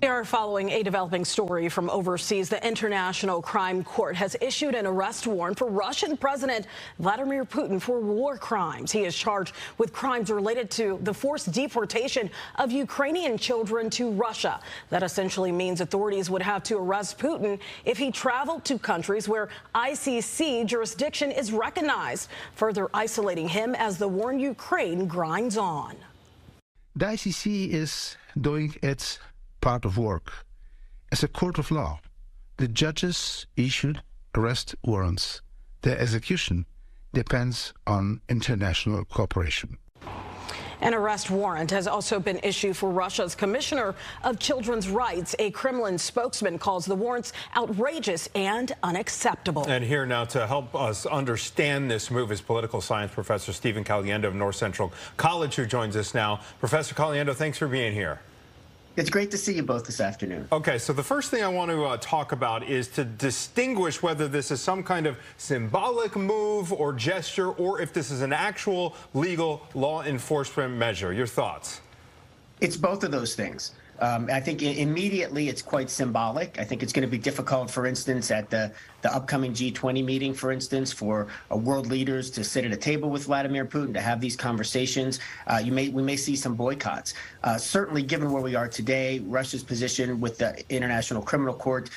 We are following a developing story from overseas. The International Crime Court has issued an arrest warrant for Russian President Vladimir Putin for war crimes. He is charged with crimes related to the forced deportation of Ukrainian children to Russia. That essentially means authorities would have to arrest Putin if he traveled to countries where ICC jurisdiction is recognized, further isolating him as the war in Ukraine grinds on. The ICC is doing its part of work. As a court of law, the judges issued arrest warrants. Their execution depends on international cooperation. An arrest warrant has also been issued for Russia's Commissioner of Children's Rights. A Kremlin spokesman calls the warrants outrageous and unacceptable. And here now to help us understand this move is political science professor Stephen Caliendo of North Central College, who joins us now. Professor Caliendo, thanks for being here. It's great to see you both this afternoon. Okay, so the first thing I want to talk about is to distinguish whether this is some kind of symbolic move or gesture, or if this is an actual legal law enforcement measure. Your thoughts? It's both of those things. I think immediately it's quite symbolic. I think it's going to be difficult, for instance, at the upcoming G20 meeting, for instance, for world leaders to sit at a table with Vladimir Putin, to have these conversations. We may see some boycotts. Certainly, given where we are today, Russia's position with the International Criminal Court,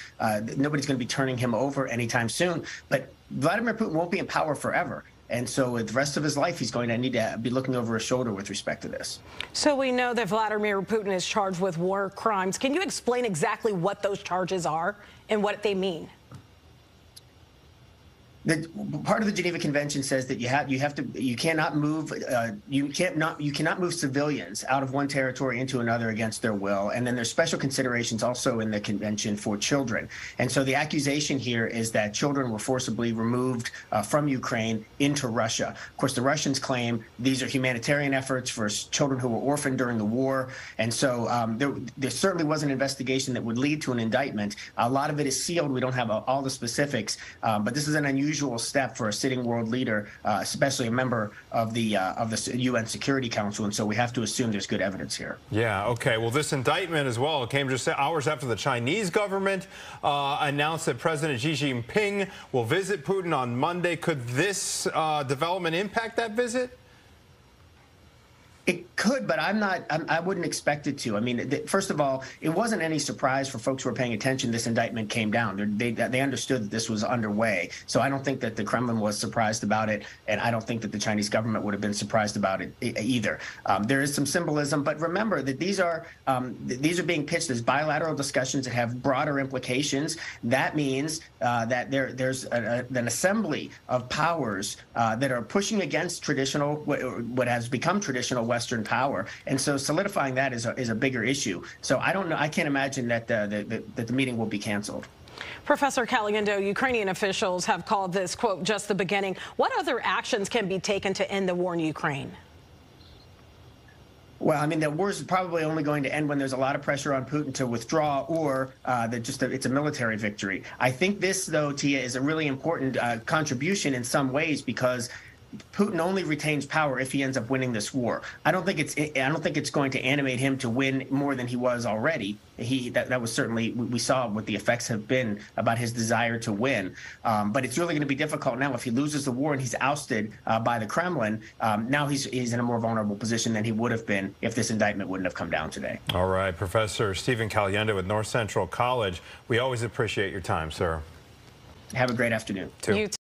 nobody's going to be turning him over anytime soon. But Vladimir Putin won't be in power forever. And so the rest of his life, he's going to need to be looking over his shoulder with respect to this. So we know that Vladimir Putin is charged with war crimes. Can you explain exactly what those charges are and what they mean? Part of the Geneva Convention says that you cannot move civilians out of one territory into another against their will. And then there's special considerations also in the convention for children. And so the accusation here is that children were forcibly removed from Ukraine into Russia. Of course, the Russians claim these are humanitarian efforts for children who were orphaned during the war. And so there certainly was an investigation that would lead to an indictment. A lot of it is sealed. We don't have all the specifics, but this is an unusual step for a sitting world leader, especially a member of the UN Security Council, and so we have to assume there's good evidence here. Yeah, okay. Well, this indictment as well came just hours after the Chinese government announced that President Xi Jinping will visit Putin on Monday. Could this development impact that visit? It could, but I wouldn't expect it to. I mean, first of all, it wasn't any surprise for folks who were paying attention. This indictment came down. They understood that this was underway. So I don't think that the Kremlin was surprised about it, and I don't think that the Chinese government would have been surprised about it either. There is some symbolism, but remember that these are being pitched as bilateral discussions that have broader implications. That means that there's an assembly of powers that are pushing against traditional, what has become traditional Western power, and so solidifying that is a bigger issue. So I don't know. I can't imagine that the meeting will be canceled. Professor Caliendo, Ukrainian officials have called this, quote, just the beginning. What other actions can be taken to end the war in Ukraine? Well, I mean, the war is probably only going to end when there's a lot of pressure on Putin to withdraw, or it's a military victory. I think this, though, Tia, is a really important contribution in some ways, because Putin only retains power if he ends up winning this war. I don't think it's going to animate him to win more than he was already. That was certainly, we saw what the effects have been about his desire to win. But it's really going to be difficult now if he loses the war and he's ousted by the Kremlin. Now he's in a more vulnerable position than he would have been if this indictment wouldn't have come down today. All right, Professor Stephen Caliendo with North Central College. We always appreciate your time, sir. Have a great afternoon. You